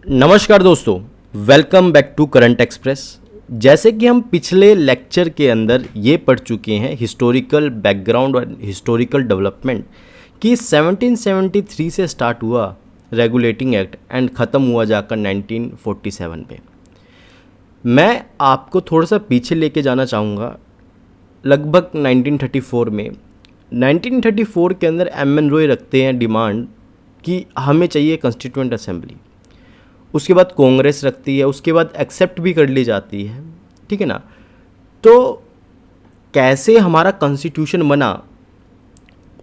नमस्कार दोस्तों, welcome back to Current Express. जैसे कि हम पिछले लेक्चर के अंदर ये पढ़ चुके हैं हिस्टोरिकल बैकग्राउंड और हिस्टोरिकल डेवलपमेंट कि 1773 से स्टार्ट हुआ रेगुलेटिंग एक्ट एंड ख़त्म हुआ जाकर 1947 पे। मैं आपको थोड़ा सा पीछे लेके जाना चाहूँगा लगभग 1934 में। 1934 के अंदर एम.एन. रॉय रखते हैं डिमांड कि हमें चाहिए कॉन्स्टिट्यूएंट असेंबली। उसके बाद कांग्रेस रखती है, उसके बाद एक्सेप्ट भी कर ली जाती है, ठीक है ना। तो कैसे हमारा कॉन्स्टिट्यूशन बना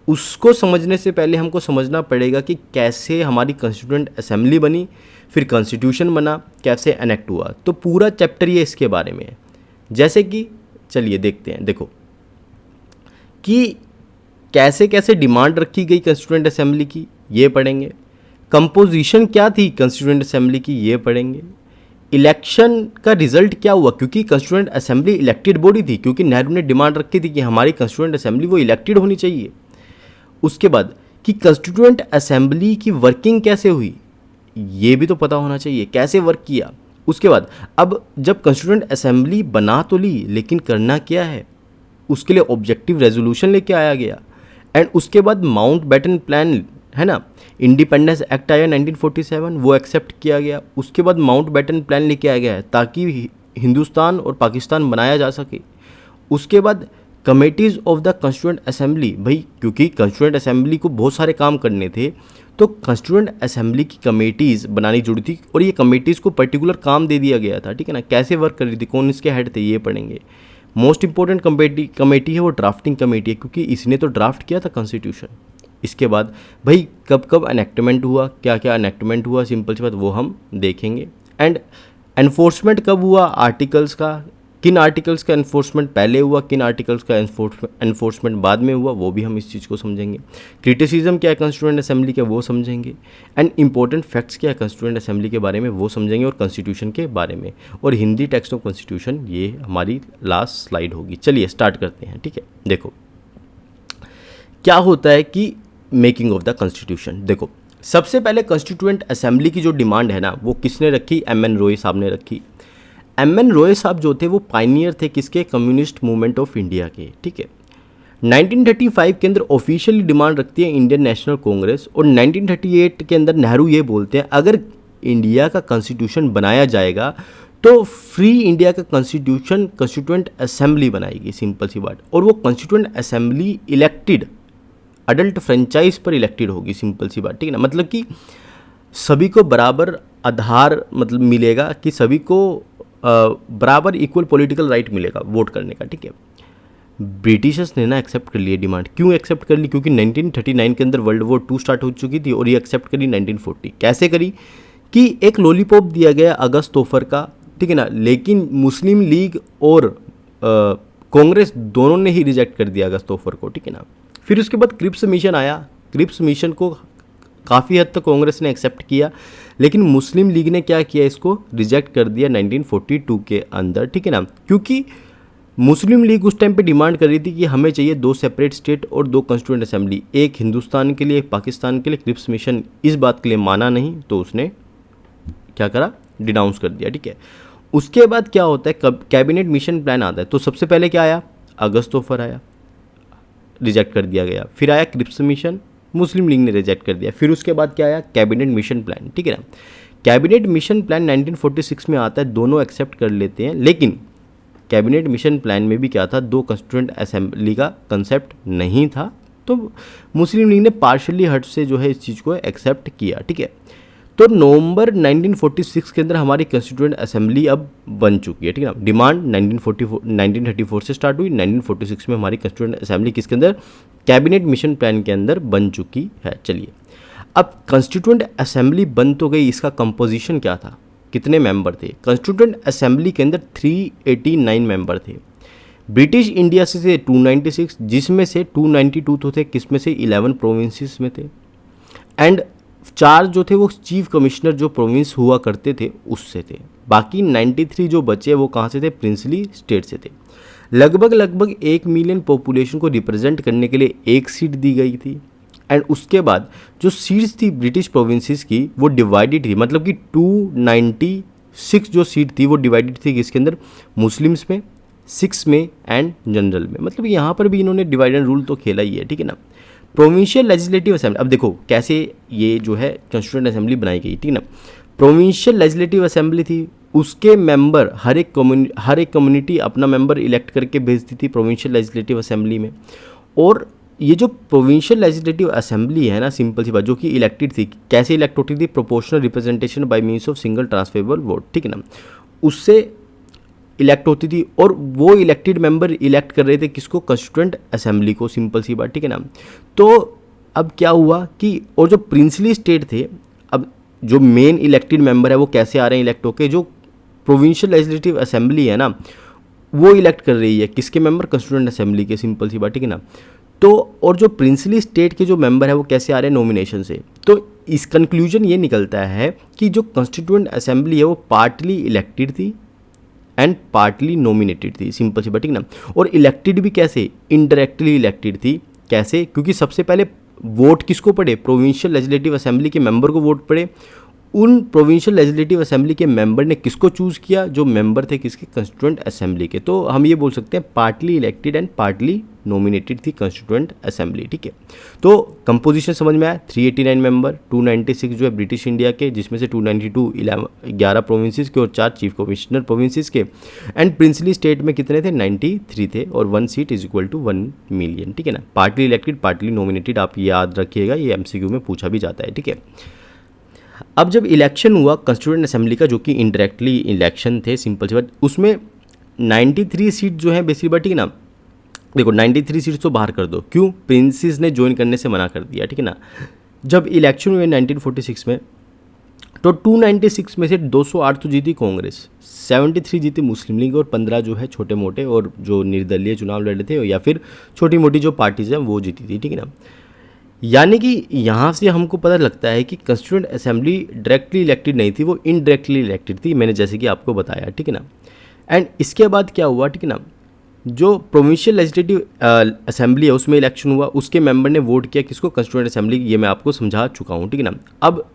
उसको समझने से पहले हमको समझना पड़ेगा कि कैसे हमारी कॉन्स्टिट्यूएंट असेंबली बनी, फिर कॉन्स्टिट्यूशन बना, कैसे एनेक्ट हुआ। तो पूरा चैप्टर ये इसके बारे में है। जैसे कि चलिए देखते हैं, देखो कि कैसे कैसे डिमांड रखी गई कॉन्स्टिट्यूएंट असेंबली की, ये पढ़ेंगे। कंपोजिशन क्या थी कॉन्स्टिट्यूएंट असेंबली की, ये पढ़ेंगे। इलेक्शन का रिजल्ट क्या हुआ, क्योंकि कॉन्स्टिट्यूएंट असेंबली इलेक्टेड बॉडी थी, क्योंकि नेहरू ने डिमांड रखी थी कि हमारी कॉन्स्टिट्यूएंट असेंबली वो इलेक्टेड होनी चाहिए। उसके बाद कि कॉन्स्टिट्यूएंट असेंबली की वर्किंग कैसे हुई, ये भी तो पता होना चाहिए, कैसे वर्क किया। उसके बाद अब जब कॉन्स्टिट्यूएंट असेंबली बना तो ली, लेकिन करना क्या है, उसके लिए ऑब्जेक्टिव रेजोल्यूशन लेके आया गया। एंड उसके बाद माउंट बैटन प्लान है ना, इंडिपेंडेंस एक्ट आया 1947, वो एक्सेप्ट किया गया। उसके बाद माउंट बैटन प्लान लेके आया गया है ताकि हिंदुस्तान और पाकिस्तान बनाया जा सके। उसके बाद committees of the constituent assembly, भाई क्योंकि कॉन्स्टिट्यूएंट असेंबली को बहुत सारे काम करने थे, तो कॉन्स्टिट्यूएंट असेंबली की कमेटीज़ बनानी जरूरी थी और ये कमेटीज़ को पर्टिकुलर काम दे दिया गया था, ठीक है ना। कैसे वर्क कर रही थी, कौन इसके हेड थे, ये पढ़ेंगे। मोस्ट इंपॉर्टेंट कमेटी है वो ड्राफ्टिंग कमेटी है, क्योंकि इसने तो ड्राफ्ट किया था कॉन्स्टिट्यूशन। इसके बाद भाई कब कब एनेक्टमेंट हुआ, क्या क्या एनेक्टमेंट हुआ, सिंपल सी बात वो हम देखेंगे। एंड एनफोर्समेंट कब हुआ आर्टिकल्स का, किन आर्टिकल्स का एनफोर्समेंट पहले हुआ, किन आर्टिकल्स का एनफोर्समेंट बाद में हुआ, वो भी हम इस चीज़ को समझेंगे। क्रिटिसिज्म क्या है कॉन्स्टिट्यूएंट असेंबली के, वो समझेंगे। एंड इंपॉर्टेंट फैक्ट्स क्या है कॉन्स्टिट्यूएंट असेंबली के बारे में, वो समझेंगे, और कॉन्स्टिट्यूशन के बारे में, और हिंदी टेक्स्ट ऑफ कॉन्स्टिट्यूशन, ये हमारी लास्ट स्लाइड होगी। चलिए स्टार्ट करते हैं, ठीक है। देखो क्या होता है कि मेकिंग ऑफ द कॉन्स्टिट्यूशन। देखो सबसे पहले कॉन्स्टिट्यूएंट असेंबली की जो डिमांड है ना, वो किसने रखी, एम.एन. रॉय साहब ने रखी। एम.एन. रॉय साहब जो थे वो पायनियर थे किसके, कम्युनिस्ट मूवमेंट ऑफ इंडिया के, ठीक है। 1935 के अंदर ऑफिशियली डिमांड रखती है इंडियन नेशनल कांग्रेस, और 1938 के अंदर नेहरू ये बोलते हैं अगर इंडिया का कॉन्स्टिट्यूशन बनाया जाएगा तो फ्री इंडिया का कॉन्स्टिट्यूशन कॉन्स्टिट्यूएंट असेंबली बनाएगी, सिंपल सी बात। और वो constituent assembly elected adult franchise पर इलेक्टेड होगी, सिंपल सी बात, ठीक है ना। मतलब कि सभी को बराबर आधार मतलब मिलेगा, कि सभी को बराबर इक्वल पॉलिटिकल राइट मिलेगा वोट करने का, ठीक है। ब्रिटिशर्स ने ना एक्सेप्ट कर लिया डिमांड। क्यों एक्सेप्ट कर ली, क्योंकि 1939 के अंदर वर्ल्ड वॉर 2 स्टार्ट हो चुकी थी, और ये एक्सेप्ट करी 1940। कैसे करी कि एक लॉलीपॉप दिया गया अगस्त तोफर का, ठीक है ना, लेकिन मुस्लिम लीग और कांग्रेस दोनों ने ही रिजेक्ट कर दिया अगस्त तोफर को, ठीक है ना। फिर उसके बाद क्रिप्स मिशन आया। क्रिप्स मिशन को काफ़ी हद तक कांग्रेस ने एक्सेप्ट किया, लेकिन मुस्लिम लीग ने क्या किया, इसको रिजेक्ट कर दिया 1942 के अंदर, ठीक है ना। क्योंकि मुस्लिम लीग उस टाइम पे डिमांड कर रही थी कि हमें चाहिए 2 सेपरेट स्टेट और 2 कॉन्स्टिट्यूएंट असेंबली, एक हिंदुस्तान के लिए, एक पाकिस्तान के लिए। क्रिप्स मिशन इस बात के लिए माना नहीं, तो उसने क्या करा, डिनाउंस कर दिया, ठीक है। उसके बाद क्या होता है, कैबिनेट मिशन प्लान आता है। तो सबसे पहले क्या आया, अगस्त तोफर आया, रिजेक्ट कर दिया गया। फिर आया क्रिप्स मिशन, मुस्लिम लीग ने रिजेक्ट कर दिया। फिर उसके बाद क्या आया, कैबिनेट मिशन प्लान, ठीक है ना। कैबिनेट मिशन प्लान 1946 में आता है, दोनों एक्सेप्ट कर लेते हैं, लेकिन कैबिनेट मिशन प्लान में भी क्या था, 2 कॉन्स्टिट्यूएंट असेंबली का कंसेप्ट नहीं था, तो मुस्लिम लीग ने पार्शली हट से जो है इस चीज़ को एक्सेप्ट किया, ठीक है। तो नवंबर 1946 के अंदर हमारी कॉन्स्टिट्यूएंट असेंबली अब बन चुकी है, ठीक है ना। डिमांड 1934 से स्टार्ट हुई, 1946 में हमारी कॉन्स्टिट्यूएंट असेंबली किसके अंदर, कैबिनेट मिशन प्लान के अंदर बन चुकी है। चलिए अब कॉन्स्टिट्यूएंट असेंबली बन तो गई, इसका कंपोजिशन क्या था, कितने मेंबर थे। कॉन्स्टिट्यूएंट असेंबली के अंदर 389 मेंबर थे। ब्रिटिश इंडिया से थे 296, जिसमें से 292 तो थे किस में से, 11 प्रोविंसेस में थे। एंड 4 जो थे वो चीफ कमिश्नर जो प्रोविंस हुआ करते थे उससे थे। बाकी 93 जो बचे वो कहाँ से थे, प्रिंसली स्टेट से थे। लगभग 1 मिलियन पॉपुलेशन को रिप्रेजेंट करने के लिए 1 सीट दी गई थी। एंड उसके बाद जो सीट्स थी ब्रिटिश प्रोविंसेस की वो डिवाइडेड थी, मतलब कि 296 जो सीट थी वो डिवाइडेड थी किसके अंदर, मुस्लिम्स में, सिक्स में एंड जनरल में। मतलब यहाँ पर भी इन्होंने डिवाइड एंड रूल तो खेला ही है, ठीक है ना। प्रोविंशियल लेजिस्लेटिव असेंबली, अब देखो कैसे ये जो है कंस्टिट्यूएंट असेंबली बनाई गई, ठीक है ना। प्रोविंशियल लेजिस्लेटिव असेंबली थी, उसके मेंबर हर एक कम्युनिटी अपना मेंबर इलेक्ट करके भेजती थी प्रोविंशियल लेजिस्लेटिव असेंबली में। और ये जो प्रोविंशियल लेजिस्लेटिव असेंबली है ना, सिंपल सी बात, जो कि इलेक्टेड थी, कैसे इलेक्ट होती थी, proportional representation bye means of single transferable vote, ठीक है ना, उससे इलेक्ट होती थी। और वो इलेक्टेड मेंबर इलेक्ट कर रहे थे किसको, कंस्टिट्यूएंट असेंबली को, सिंपल सी बात, ठीक है ना। तो अब क्या हुआ कि और जो प्रिंसली स्टेट थे, अब जो मेन इलेक्टेड मेंबर है वो कैसे आ रहे हैं इलेक्ट होके, जो प्रोविंशियल लेजिस्लेटिव असेंबली है ना वो इलेक्ट कर रही है किसके मेंबर, कंस्टिट्यूएंट असेंबली के, सिंपल सी बात, ठीक है ना। तो और जो प्रिंसली स्टेट के जो मेंबर है वो कैसे आ रहे हैं, नॉमिनेशन से। तो इस कंक्लूजन ये निकलता है कि जो कंस्टिट्यूएंट असेंबली है वो पार्टली इलेक्टेड थी एंड पार्टली नॉमिनेटेड थी, सिंपल सी बात, ठीक ना। और इलेक्टेड भी कैसे, इनडायरेक्टली इलेक्टेड थी, कैसे, क्योंकि सबसे पहले वोट किसको पड़े, प्रोविंशियल लेजिस्लेटिव असेंबली के मेंबर को वोट पड़े। उन प्रोविंशियल लेजिस्लेटिव असेंबली के मेंबर ने किसको चूज़ किया, जो मेंबर थे किसके, कंस्टिट्यूएंट असेंबली के। तो हम ये बोल सकते हैं partly elected and partly nominated थी कंस्टिट्यूएंट असेंबली, ठीक है। तो कंपोजिशन समझ में आया, 389 मेंबर, 296 जो है ब्रिटिश इंडिया के, जिसमें से 292 11 प्रोविंसेस के और 4 चीफ कमिश्नर प्रोविंसेस के। एंड प्रिंसली स्टेट में कितने थे, 93 थे, और 1 seat is equal to 1 million, ठीक है ना। पार्टली इलेक्टेड पार्टली नॉमिनेटेड, आप याद रखिएगा, ये MCQ में पूछा भी जाता है, ठीक है। अब जब इलेक्शन हुआ कंस्टिट्यूएंट असेंबली का, जो कि इनडायरेक्टली इलेक्शन थे, सिंपल सी बात, उसमें 93 सीट जो है बेसिक बात, ठीक है ना। देखो 93 सीट्स तो बाहर कर दो, क्यों, प्रिंसेस ने ज्वाइन करने से मना कर दिया, ठीक है ना। जब इलेक्शन हुए 1946 में, तो 296 में से 208 तो जीती कांग्रेस, 73 जीती मुस्लिम लीग, और 15 जो है छोटे मोटे और जो निर्दलीय चुनाव लड़े थे या फिर छोटी मोटी जो पार्टीज हैं वो जीती थी, ठीक है ना। यानी कि यहाँ से हमको पता लगता है कि कंस्टिट्यूएंट असेंबली डायरेक्टली इलेक्टेड नहीं थी, वो इनडायरेक्टली इलेक्टेड थी, मैंने जैसे कि आपको बताया, ठीक है ना। एंड इसके बाद क्या हुआ, ठीक है ना, जो प्रोविंशियल लेजिस्लेटिव असेंबली है उसमें इलेक्शन हुआ, उसके मेंबर ने वोट किया किसको, कंस्टिट्यूएंट असेंबली, ये मैं आपको समझा चुका हूँ, ठीक है ना। अब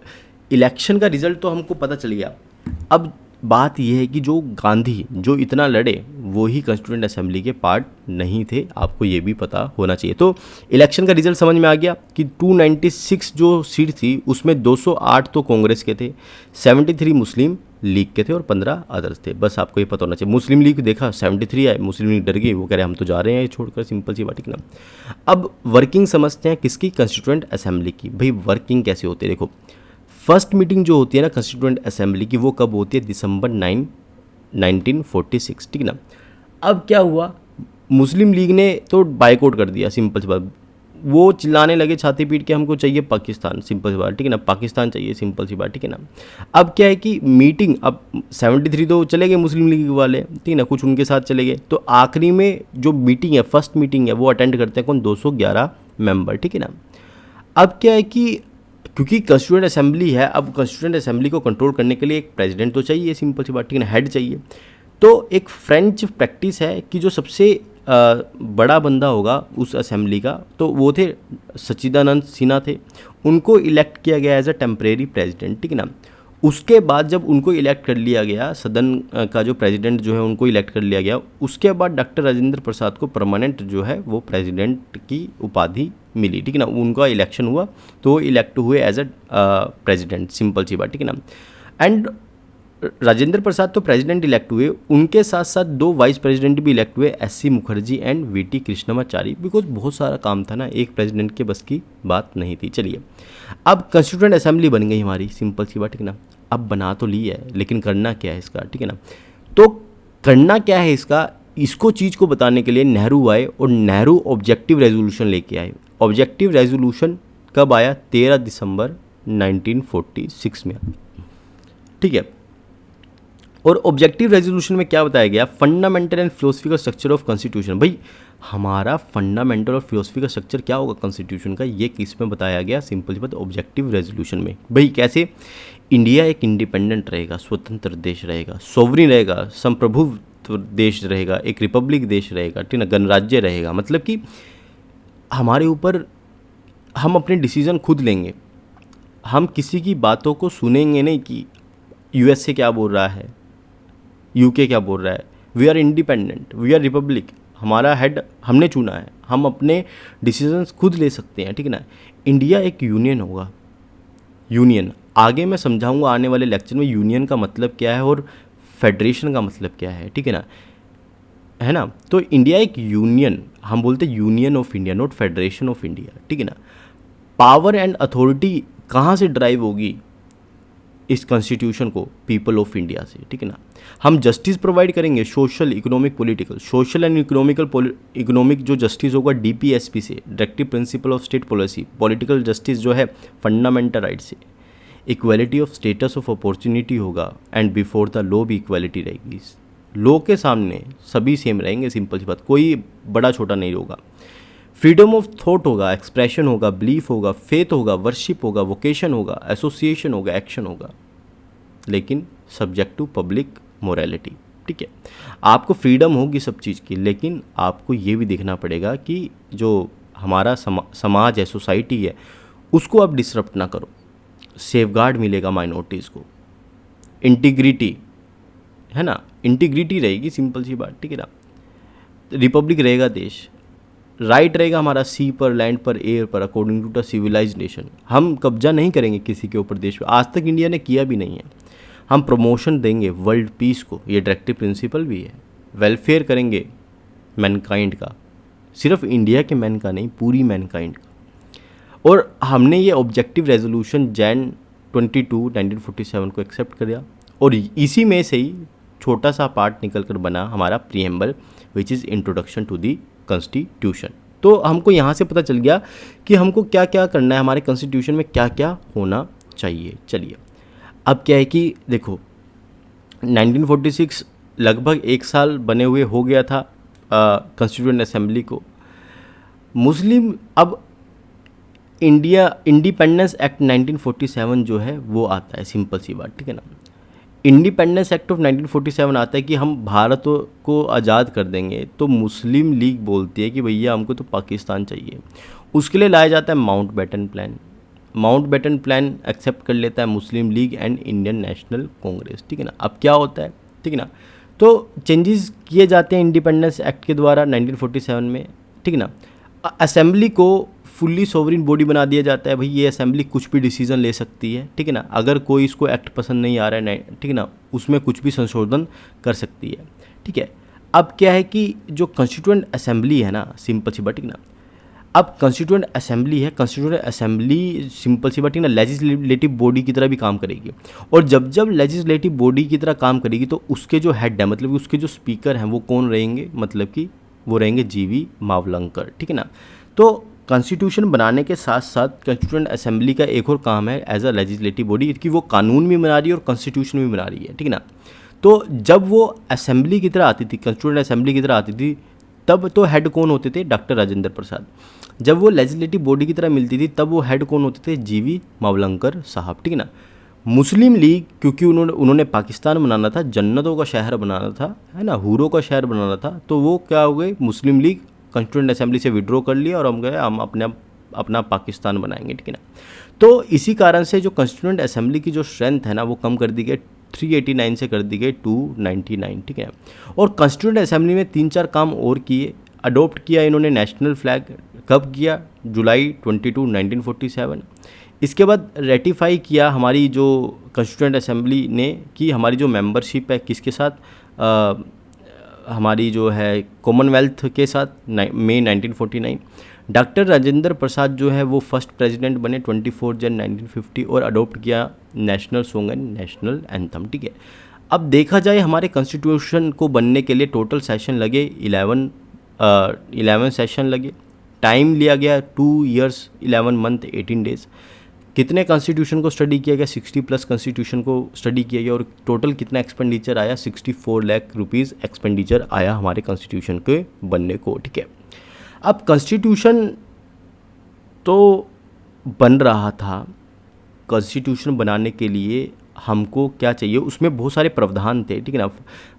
इलेक्शन का रिजल्ट तो हमको पता चल गया। अब बात यह है कि जो गांधी जो इतना लड़े वो ही कंस्टिट्यूएंट असेंबली के पार्ट नहीं थे, आपको ये भी पता होना चाहिए। तो इलेक्शन का रिजल्ट समझ में आ गया कि 296 जो सीट थी उसमें 208 तो कांग्रेस के थे, 73 मुस्लिम लीग के थे और 15 अदर्स थे। बस आपको ये पता होना चाहिए। मुस्लिम लीग देखा 73 आए, मुस्लिम लीग डर गई, वो कह रहे हम तो जा रहे हैं ये छोड़कर, सिंपल सी बात, ठीक ना। अब वर्किंग समझते हैं किसकी, कंस्टिट्यूएंट असेंबली की। भाई वर्किंग कैसे होती है, देखो फर्स्ट मीटिंग जो होती है ना कंस्टिट्यूएंट असेंबली की, वो कब होती है, दिसंबर 9 1946, ठीक ना। अब क्या हुआ, मुस्लिम लीग ने तो बाइकआउट कर दिया, सिंपल सी बात, वो चिल्लाने लगे छाती पीट के हमको चाहिए पाकिस्तान, सिंपल सी बात, ठीक है ना, पाकिस्तान चाहिए, सिंपल सी बात, ठीक है ना। अब क्या है कि मीटिंग, अब 73 तो चले गए मुस्लिम लीग वाले, ठीक है ना, कुछ उनके साथ चले गए, तो आखिरी में जो मीटिंग है, फर्स्ट मीटिंग है, वो अटेंड करते हैं कौन, 211 मेंबर, ठीक है ना। अब क्या है कि क्योंकि कंस्टिट्यूएंट असेंबली है, अब कंस्टिट्यूएंट असेंबली को कंट्रोल करने के लिए एक प्रेसिडेंट तो चाहिए, सिंपल सी बात, ठीक है ना, हेड चाहिए। तो एक फ्रेंच प्रैक्टिस है कि जो सबसे बड़ा बंदा होगा उस असेंबली का, तो वो थे सच्चिदानंद सिन्हा थे, उनको इलेक्ट किया गया एज अ टेम्परेरी प्रेसिडेंट, ठीक है ना। उसके बाद जब उनको इलेक्ट कर लिया गया, सदन का जो प्रेसिडेंट जो है उनको इलेक्ट कर लिया गया, उसके बाद डॉक्टर राजेंद्र प्रसाद को परमानेंट जो है वो प्रेसिडेंट की उपाधि मिली, ठीक है ना। उनका इलेक्शन हुआ तो वो इलेक्ट हुए एज अ प्रेसिडेंट, सिंपल सी बात, ठीक है ना। एंड राजेंद्र प्रसाद तो प्रेसिडेंट इलेक्ट हुए, उनके साथ साथ 2 वाइस प्रेसिडेंट भी इलेक्ट हुए, SC Mukherjee and VT Krishnamachari, because बहुत सारा काम था ना, एक प्रेसिडेंट के बस की बात नहीं थी। चलिए अब कंस्टिट्यूएंट असेंबली बन गई हमारी, सिंपल सी बात, ठीक है ना। अब बना तो ली है, लेकिन करना क्या है इसका, ठीक है ना। तो करना क्या है इसका, इसको चीज़ को बताने के लिए नेहरू आए और नेहरू ऑब्जेक्टिव रेजोल्यूशन लेके आए। ऑब्जेक्टिव रेजोल्यूशन कब आया, 13 दिसंबर 1946 में, ठीक है। और ऑब्जेक्टिव रेजोल्यूशन में क्या बताया गया, fundamental and philosophical structure of constitution. भाई हमारा फंडामेंटल और फिलोसफिकल स्ट्रक्चर क्या होगा कॉन्स्टिट्यूशन का, ये किस में बताया गया, सिंपल सी बात, ऑब्जेक्टिव रेजोल्यूशन में। भाई कैसे, इंडिया एक इंडिपेंडेंट रहेगा, स्वतंत्र देश रहेगा, सोवरिन रहेगा, संप्रभुत्व देश रहेगा, एक रिपब्लिक देश रहेगा, ठीक ना, गणराज्य रहेगा, मतलब कि हमारे ऊपर हम अपने डिसीज़न खुद लेंगे, हम किसी की बातों को सुनेंगे नहीं कि यूएसए क्या बोल रहा है, यूके क्या बोल रहा है। We are independent, we are republic, हमारा हेड हमने चुना है, हम अपने डिसीजंस खुद ले सकते हैं, ठीक है ना। इंडिया एक यूनियन होगा, यूनियन आगे मैं समझाऊंगा आने वाले लेक्चर में यूनियन का मतलब क्या है और फेडरेशन का मतलब क्या है, ठीक है ना, है ना। तो इंडिया एक यूनियन, हम बोलते हैं union of India, not federation of India, ठीक है ना। पावर एंड अथॉरिटी कहाँ से ड्राइव होगी इस कॉन्स्टिट्यूशन को? पीपल ऑफ इंडिया से, ठीक है ना। हम जस्टिस प्रोवाइड करेंगे, social, economic, political, social and economic जो जस्टिस होगा डीपीएसपी से, directive principle of state policy. Political justice जो है फंडामेंटल राइट से। Equality of status of opportunity होगा, एंड बिफोर द लॉ भी इक्वालिटी रहेगी, लॉ के सामने सभी सेम रहेंगे, सिंपल सी बात, कोई बड़ा छोटा नहीं होगा। फ्रीडम ऑफ थॉट होगा, एक्सप्रेशन होगा, बिलीफ होगा, फेथ होगा, वर्शिप होगा, वोकेशन होगा, एसोसिएशन होगा, एक्शन होगा, लेकिन सब्जेक्ट टू पब्लिक मोरालिटी, ठीक है। आपको फ्रीडम होगी सब चीज़ की, लेकिन आपको ये भी देखना पड़ेगा कि जो हमारा समाज है, सोसाइटी है, उसको आप डिसरप्ट ना करो। सेफगार्ड मिलेगा माइनॉरिटीज़ को, इंटीग्रिटी, है ना, इंटीग्रिटी रहेगी, सिंपल सी बात, ठीक है ना। रिपब्लिक रहेगा देश, राइट रहेगा हमारा सी पर, लैंड पर, एयर पर, according to the civilise nation. हम कब्जा नहीं करेंगे किसी के ऊपर देश पे, आज तक इंडिया ने किया भी नहीं है। हम प्रमोशन देंगे वर्ल्ड पीस को, ये डायरेक्टिव प्रिंसिपल भी है। वेलफेयर करेंगे मैनकाइंड का, सिर्फ इंडिया के मैन का नहीं, पूरी मैनकाइंड का। और हमने ये ऑब्जेक्टिव रेजोल्यूशन जैन 22 1947 को एक्सेप्ट कर दिया, और इसी में से ही छोटा सा पार्ट निकल कर बना हमारा preamble, which is introduction to the constitution. तो हमको यहाँ से पता चल गया कि हमको क्या क्या करना है, हमारे कॉन्स्टिट्यूशन में क्या क्या होना चाहिए। चलिए, अब क्या है कि देखो 1946 लगभग एक साल बने हुए हो गया था कॉन्स्टिट्यूएंट असेंबली को। मुस्लिम अब इंडिया इंडिपेंडेंस एक्ट 1947 जो है वो आता है, सिंपल सी बात, ठीक है ना। इंडिपेंडेंस एक्ट ऑफ 1947 आता है कि हम भारत को आज़ाद कर देंगे, तो मुस्लिम लीग बोलती है कि भैया हमको तो पाकिस्तान चाहिए। उसके लिए लाया जाता है Mountbatten plan. Mountbatten plan accept कर लेता है Muslim League and Indian National Congress, ठीक है ना। अब क्या होता है, ठीक है ना, तो चेंजेस किए जाते हैं इंडिपेंडेंस एक्ट के द्वारा 1947 में, ठीक है ना। असेंबली को फुल्ली सोवरिन बॉडी बना दिया जाता है, भाई ये असेंबली कुछ भी डिसीजन ले सकती है, ठीक है ना। अगर कोई इसको एक्ट पसंद नहीं आ रहा है, ठीक है ना, उसमें कुछ भी संशोधन कर सकती है, ठीक है। अब क्या है कि जो कॉन्स्टिट्यूएंट असेंबली है ना, सिंपल सी बात, ठीक है ना, अब कॉन्स्टिट्यूएंट असेंबली है, कॉन्स्टिट्यूएंट असेंबली सिंपल सी बात, ठीक है ना, लेजिस्लेटिव बॉडी की तरह भी काम करेगी। और जब जब लेजिस्लेटिव बॉडी की तरह काम करेगी तो उसके जो हेड है, मतलब कि उसके जो स्पीकर हैं वो कौन रहेंगे, मतलब कि वो रहेंगे जीवी मावलंकर, ठीक है ना। तो कॉन्स्टिट्यूशन बनाने के साथ साथ कॉन्स्टिट्यूएंट असेंबली का एक और काम है एज अ लेजिस्लेटिव बॉडी कि वो कानून भी बना रही है और कॉन्स्टिट्यूशन भी बना रही है, ठीक है ना। तो जब वो असेंबली की तरह आती थी, कॉन्स्टिट्यूएंट असेंबली की तरह आती थी, तब तो हेड कौन होते थे? डॉक्टर राजेंद्र प्रसाद। जब वो लेजिस्लेटिव बॉडी की तरह मिलती थी तब वो हेड कौन होते थे? जीवी मावलंकर साहब, ठीक है ना। मुस्लिम लीग, क्योंकि उन्होंने पाकिस्तान बनाना था, जन्नतों का शहर बनाना था, है ना, हूरों का शहर बनाना था, तो वो क्या हो गए, मुस्लिम लीग कॉन्स्टिट्यूएंट असेंबली से विड्रॉ कर लिया और हम अपना पाकिस्तान बनाएंगे, ठीक है ना। तो इसी कारण से जो कॉन्स्टिट्यूएंट असेंबली की जो स्ट्रेंथ है ना वो कम कर दी गई, 389 से कर दी गई 299, ठीक है। और कॉन्स्टिट्यूएंट असेंबली में 3-4 काम और किए। अडोप्ट किया इन्होंने नेशनल फ्लैग, कब किया? जुलाई 22 1947। इसके बाद रेटिफाई किया हमारी जो कॉन्स्टिट्यूएंट असेंबली ने कि हमारी जो मेंबरशिप है किसके साथ, हमारी जो है कॉमनवेल्थ के साथ, मई 1949। डॉक्टर राजेंद्र प्रसाद जो है वो फर्स्ट प्रेसिडेंट बने 24 जनवरी 1950 और अडोप्ट किया national song and national anthem, ठीक है। अब देखा जाए हमारे कॉन्स्टिट्यूशन को बनने के लिए टोटल सेशन लगे 11 सेशन लगे। टाइम लिया गया 2 years 11 month 18 days। कितने कॉन्स्टिट्यूशन को स्टडी किया गया? 60+ कॉन्स्टिट्यूशन को स्टडी किया गया और टोटल कितना एक्सपेंडिचर आया? 64 लाख रुपीज़ एक्सपेंडिचर आया हमारे कॉन्स्टिट्यूशन के बनने को, ठीक है। अब कॉन्स्टिट्यूशन तो बन रहा था, कॉन्स्टिट्यूशन बनाने के लिए हमको क्या चाहिए, उसमें बहुत सारे प्रावधान थे, ठीक है ना,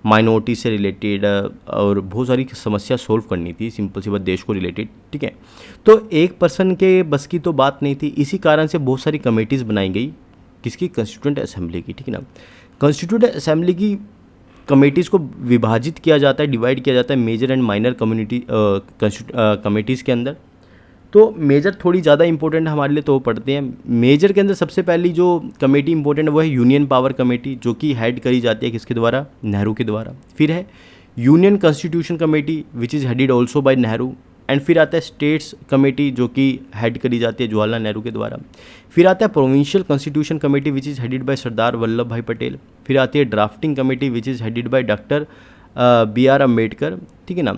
माइनॉरिटी से रिलेटेड और बहुत सारी समस्या सोल्व करनी थी, सिंपल सी बात, देश को रिलेटेड, ठीक है। तो एक पर्सन के बस की तो बात नहीं थी, इसी कारण से बहुत सारी कमेटीज़ बनाई गई, किसकी, कॉन्स्टिट्यूएंट असेंबली की, ठीक है ना। कॉन्स्टिट्यूएंट असेंबली की कमेटीज़ को विभाजित किया जाता है, डिवाइड किया जाता है major and minor community committees के अंदर। तो मेजर थोड़ी ज़्यादा इंपॉर्टेंट हमारे लिए तो वो पढ़ते हैं। मेजर के अंदर सबसे पहली जो कमेटी इंपॉर्टेंट है वो है यूनियन पावर कमेटी, जो कि हेड करी जाती है किसके द्वारा, नेहरू के द्वारा। फिर है union constitution committee which is headed also by Nehru. And फिर आता है स्टेट्स कमेटी, जो कि हेड करी जाती है जवाहरलाल नेहरू के द्वारा। फिर आता है provincial constitution committee which is headed by Sardar Vallabh Bhai Patel. फिर आती है drafting committee which is headed by doctor BR Ambedkar, ठीक है ना।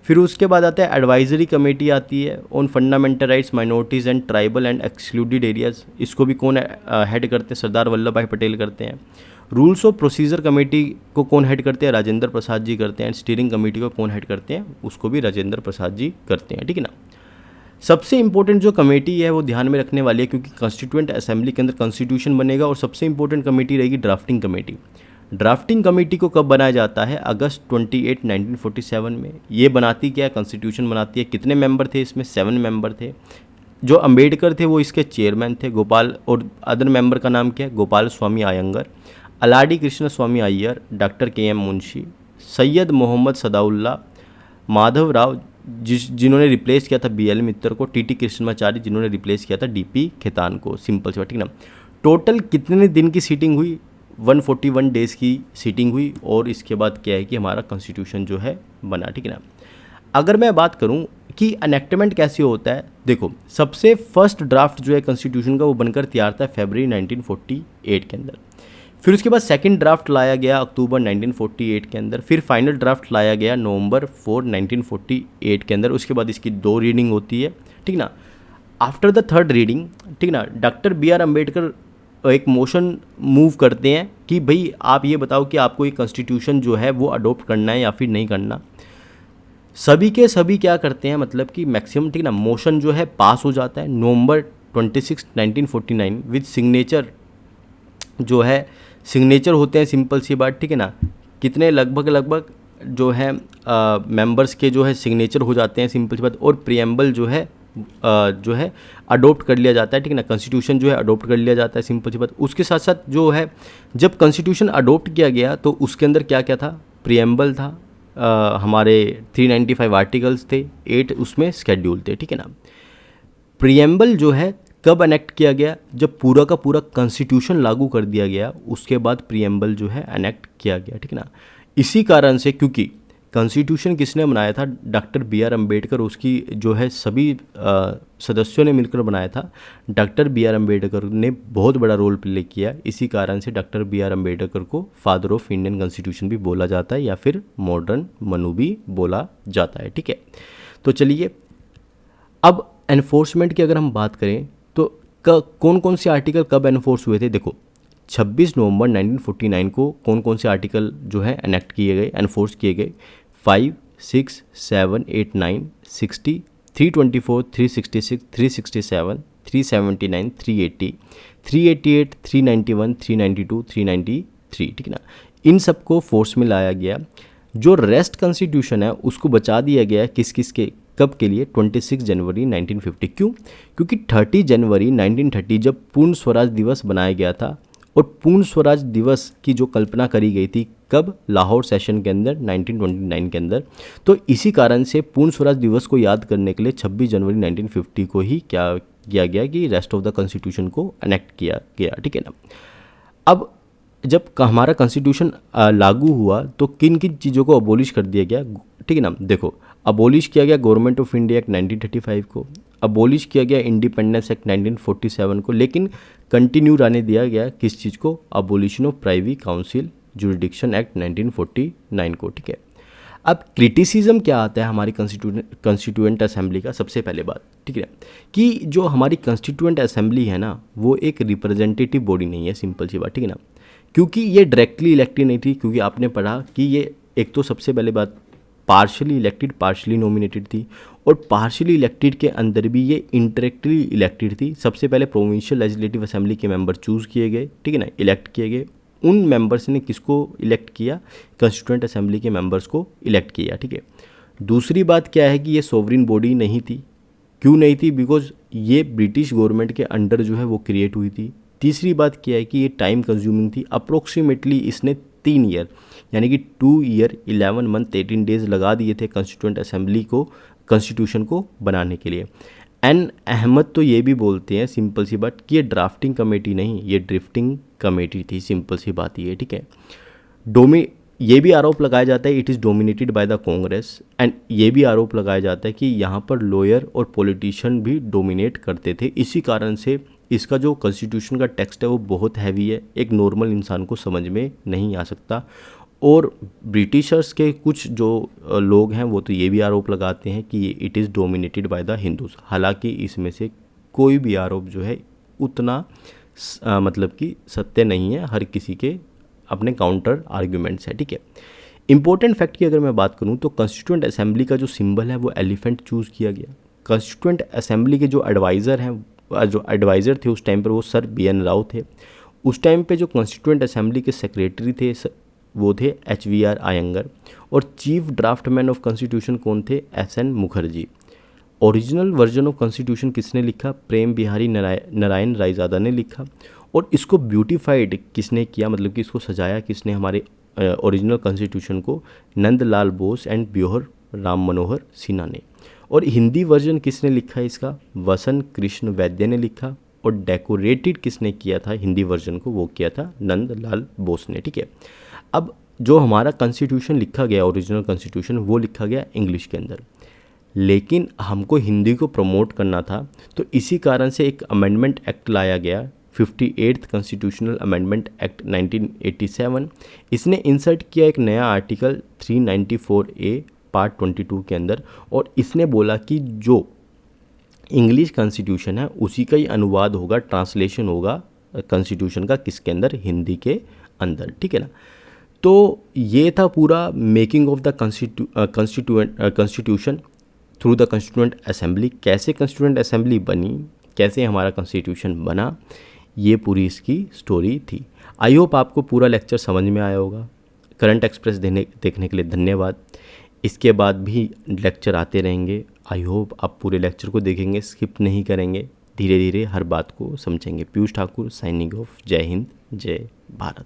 फिर उसके बाद आता है एडवाइजरी कमेटी आती है on fundamental rights, minorities and tribal and excluded areas. इसको भी कौन हेड करते हैं, सरदार वल्लभ भाई पटेल करते हैं। रूल्स ऑफ प्रोसीजर कमेटी को कौन हेड करते हैं, राजेंद्र प्रसाद जी करते हैं। एंड स्टीयरिंग कमेटी को कौन हेड करते हैं, उसको भी राजेंद्र प्रसाद जी करते हैं, ठीक है ना। सबसे इंपॉर्टेंट जो कमेटी है वो ध्यान में रखने वाली है, क्योंकि कॉन्स्टिट्यूएंट असेंबली के अंदर कॉन्स्टिट्यूशन बनेगा, और सबसे इंपॉर्टेंट कमेटी रहेगी ड्राफ्टिंग कमेटी। ड्राफ्टिंग कमेटी को कब बनाया जाता है, अगस्त 28, 1947 में। ये बनाती क्या है, कॉन्स्टिट्यूशन बनाती है। कितने मेंबर थे इसमें, 7 मेंबर थे। जो अंबेडकर थे वो इसके चेयरमैन थे, गोपाल, और अदर मेंबर का नाम क्या है, गोपाल स्वामी आयंगर, अलाडी कृष्ण स्वामी अय्यर, डॉक्टर KM मुंशी, सैयद मोहम्मद सदाउल्ला, माधव राव जिन्होंने रिप्लेस किया था BL मित्तर को, TT कृष्णमाचारी जिन्होंने रिप्लेस किया था DP खेतान को, सिंपल सी बात, ठीक ना। टोटल कितने दिन की सीटिंग हुई, 141 डेज़ की सीटिंग हुई, और इसके बाद क्या है कि हमारा कॉन्स्टिट्यूशन जो है बना, ठीक है ना। अगर मैं बात करूं कि अनेक्टमेंट कैसे होता है, देखो सबसे फर्स्ट ड्राफ्ट जो है कॉन्स्टिट्यूशन का वो बनकर तैयार था फरवरी 1948 के अंदर। फिर उसके बाद सेकंड ड्राफ्ट लाया गया अक्टूबर 1948 के अंदर। फिर फाइनल ड्राफ्ट लाया गया नवंबर 4, 1948 के अंदर। उसके बाद इसकी 2 रीडिंग होती है, ठीक ना। आफ्टर द थर्ड रीडिंग, ठीक ना, डॉक्टर BR अम्बेडकर एक मोशन मूव करते हैं कि भाई आप ये बताओ कि आपको ये कॉन्स्टिट्यूशन जो है वो अडोप्ट करना है या फिर नहीं करना। सभी के सभी क्या करते हैं, मतलब कि मैक्सिमम, ठीक ना, मोशन जो है पास हो जाता है नवंबर 26, 1949 विद सिग्नेचर, जो है सिग्नेचर होते हैं, सिंपल सी बात, ठीक है ना। कितने, लगभग जो है मेंबर्स के जो है सिग्नेचर हो जाते हैं, सिंपल सी बात। और प्रियम्बल जो है अडोप्ट कर लिया जाता है, ठीक है ना। कॉन्स्टिट्यूशन जो है अडोप्ट कर लिया जाता है, सिंपल सी बात। उसके साथ साथ जो है जब कॉन्स्टिट्यूशन अडोप्ट किया गया तो उसके अंदर क्या क्या था, प्रियम्बल था, हमारे 395 आर्टिकल्स थे, 8 उसमें स्केड्यूल थे, ठीक है ना। प्रियम्बल जो है कब एनेक्ट किया गया, जब पूरा का पूरा कॉन्स्टिट्यूशन लागू कर दिया गया, उसके बाद प्रियम्बल जो है एनेक्ट किया गया, ठीक है ना। इसी कारण से, क्योंकि कॉन्स्टिट्यूशन किसने बनाया था, डॉक्टर BR अम्बेडकर, उसकी जो है सभी सदस्यों ने मिलकर बनाया था। डॉक्टर BR अम्बेडकर ने बहुत बड़ा रोल प्ले किया, इसी कारण से डॉक्टर BR अम्बेडकर को फादर ऑफ इंडियन कॉन्स्टिट्यूशन भी बोला जाता है, या फिर मॉडर्न मनु भी बोला जाता है, ठीक है। तो चलिए अब एनफोर्समेंट की अगर हम बात करें तो कौन कौन से आर्टिकल कब एनफोर्स हुए थे। देखो 26 नवंबर 1949 को कौन कौन से आर्टिकल जो है एनेक्ट किए गए, एनफोर्स किए गए, 5, 6, 7, 8, 9, 60, 324, 366, 367, 379, 380, 388, 391, 392, 393, ठीक है ना। इन सबको फोर्स में लाया गया। जो रेस्ट कॉन्स्टिट्यूशन है उसको बचा दिया गया किस किस के, कब के लिए, 26 जनवरी 1950। क्यों, क्योंकि 30 जनवरी 1930 जब पूर्ण स्वराज दिवस बनाया गया था, और पूर्ण स्वराज दिवस की जो कल्पना करी गई थी कब, लाहौर सेशन के अंदर 1929 के अंदर। तो इसी कारण से पूर्ण स्वराज दिवस को याद करने के लिए 26 जनवरी 1950 को ही क्या किया गया कि रेस्ट ऑफ द कॉन्स्टिट्यूशन को एनेक्ट किया गया, ठीक है ना। अब जब हमारा कॉन्स्टिट्यूशन लागू हुआ तो किन किन चीज़ों को अबोलिश कर दिया गया, ठीक है ना। देखो अबोलिश किया गया गवर्नमेंट ऑफ इंडिया एक्ट 1935 को, अबोलिश किया गया इंडिपेंडेंस एक्ट 1947 को, लेकिन कंटिन्यू रहने दिया गया किस चीज़ को, abolition of privy council jurisdiction act 1949 को, ठीक है। अब क्रिटिसिज्म क्या आता है हमारी कॉन्स्टिट्यूएंट असेंबली का, सबसे पहले बात, ठीक है, कि जो हमारी कॉन्स्टिट्यूएंट असेंबली है ना वो एक रिप्रेजेंटेटिव बॉडी नहीं है, सिंपल सी बात, ठीक है ना। क्योंकि ये डायरेक्टली इलेक्टेड नहीं थी, क्योंकि आपने पढ़ा कि ये एक तो सबसे पहले बात पार्शली इलेक्टेड पार्शली नॉमिनेटेड थी, और पार्शली इलेक्टेड के अंदर भी ये इंटरेक्टली इलेक्टेड थी। सबसे पहले प्रोविंशियल लेजिस्लेटिव असेंबली के मेंबर चूज़ किए गए, ठीक है ना, इलेक्ट किए गए। उन मेंबर्स ने किसको इलेक्ट किया? कंस्टिट्यूएंट असेंबली के मेंबर्स को इलेक्ट किया, ठीक है। दूसरी बात क्या है कि ये सोवरिन बॉडी नहीं थी। क्यों नहीं थी? बिकॉज ये ब्रिटिश गवर्नमेंट के अंडर जो है वो क्रिएट हुई थी। तीसरी बात क्या है कि ये टाइम कंज्यूमिंग थी। अप्रोक्सीमेटली इसने 3 ईयर यानी कि 2 ईयर 11 मंथ 18 डेज लगा दिए थे कंस्टिट्यूएंट असेंबली को कॉन्स्टिट्यूशन को बनाने के लिए। एन अहमद तो ये भी बोलते हैं सिंपल सी बात कि ये ड्राफ्टिंग कमेटी नहीं, ये ड्रिफ्टिंग कमेटी थी। सिंपल सी बात ये, ठीक है। ये भी आरोप लगाया जाता है it is dominated by the Congress, and ये भी आरोप लगाया जाता है कि यहाँ पर लॉयर और पॉलिटिशियन भी डोमिनेट करते थे। इसी कारण से इसका जो कॉन्स्टिट्यूशन का टेक्स्ट है वो बहुत हैवी है, एक नॉर्मल इंसान को समझ में नहीं आ सकता। और ब्रिटिशर्स के कुछ जो लोग हैं वो तो ये भी आरोप लगाते हैं कि ये it is dominated by the Hindus. हालांकि इसमें से कोई भी आरोप जो है उतना मतलब कि सत्य नहीं है, हर किसी के अपने काउंटर आर्ग्यूमेंट्स है, ठीक है। इंपॉर्टेंट फैक्ट की अगर मैं बात करूं तो कॉन्स्टिट्यूएंट असेंबली का जो सिंबल है वो एलिफेंट चूज़ किया गया। कॉन्स्टिट्यूएंट असेंबली के जो एडवाइज़र थे उस टाइम पर वो सर BN राव थे। उस टाइम पे जो कॉन्स्टिट्यूएंट असेंबली के सेक्रेटरी थे वो थे HVR आयंगर, और चीफ ड्राफ्टमैन ऑफ कॉन्स्टिट्यूशन कौन थे? SN Mukherjee. Original version of constitution किसने लिखा? प्रेम बिहारी नारायण रायजादा ने लिखा। और इसको ब्यूटीफाइड किसने किया, मतलब कि इसको सजाया किसने हमारे ओरिजिनल कॉन्स्टिट्यूशन को? नंदलाल बोस एंड ब्योहर राम मनोहर सिन्हा ने। और हिंदी वर्जन किसने लिखा है इसका? वसंत कृष्ण वैद्य ने लिखा। और डेकोरेटेड किसने किया था हिंदी वर्जन को? वो किया था नंदलाल बोस ने, ठीक है। अब जो हमारा कॉन्स्टिट्यूशन लिखा गया, ओरिजिनल कॉन्स्टिट्यूशन, वो लिखा गया इंग्लिश के अंदर, लेकिन हमको हिंदी को प्रमोट करना था, तो इसी कारण से एक अमेंडमेंट एक्ट लाया गया, 58th कॉन्स्टिट्यूशनल अमेंडमेंट एक्ट 1987। इसने इंसर्ट किया एक नया आर्टिकल 394A पार्ट 22 के अंदर, और इसने बोला कि जो इंग्लिश कॉन्स्टिट्यूशन है उसी का ही अनुवाद होगा, ट्रांसलेशन होगा कॉन्स्टिट्यूशन का, किसके अंदर? हिंदी के अंदर, ठीक है ना। तो ये था पूरा making of the constitution through the constituent assembly. कैसे कॉन्स्टिट्यूएंट असेंबली बनी, कैसे हमारा कॉन्स्टिट्यूशन बना, ये पूरी इसकी स्टोरी थी। आई होप आपको पूरा लेक्चर समझ में आया होगा। करंट एक्सप्रेस देखने के लिए धन्यवाद। इसके बाद भी लेक्चर आते रहेंगे। आई होप आप पूरे लेक्चर को देखेंगे, स्किप नहीं करेंगे, धीरे धीरे हर बात को समझेंगे। Piyush Thakur signing off. जय हिंद, जय भारत।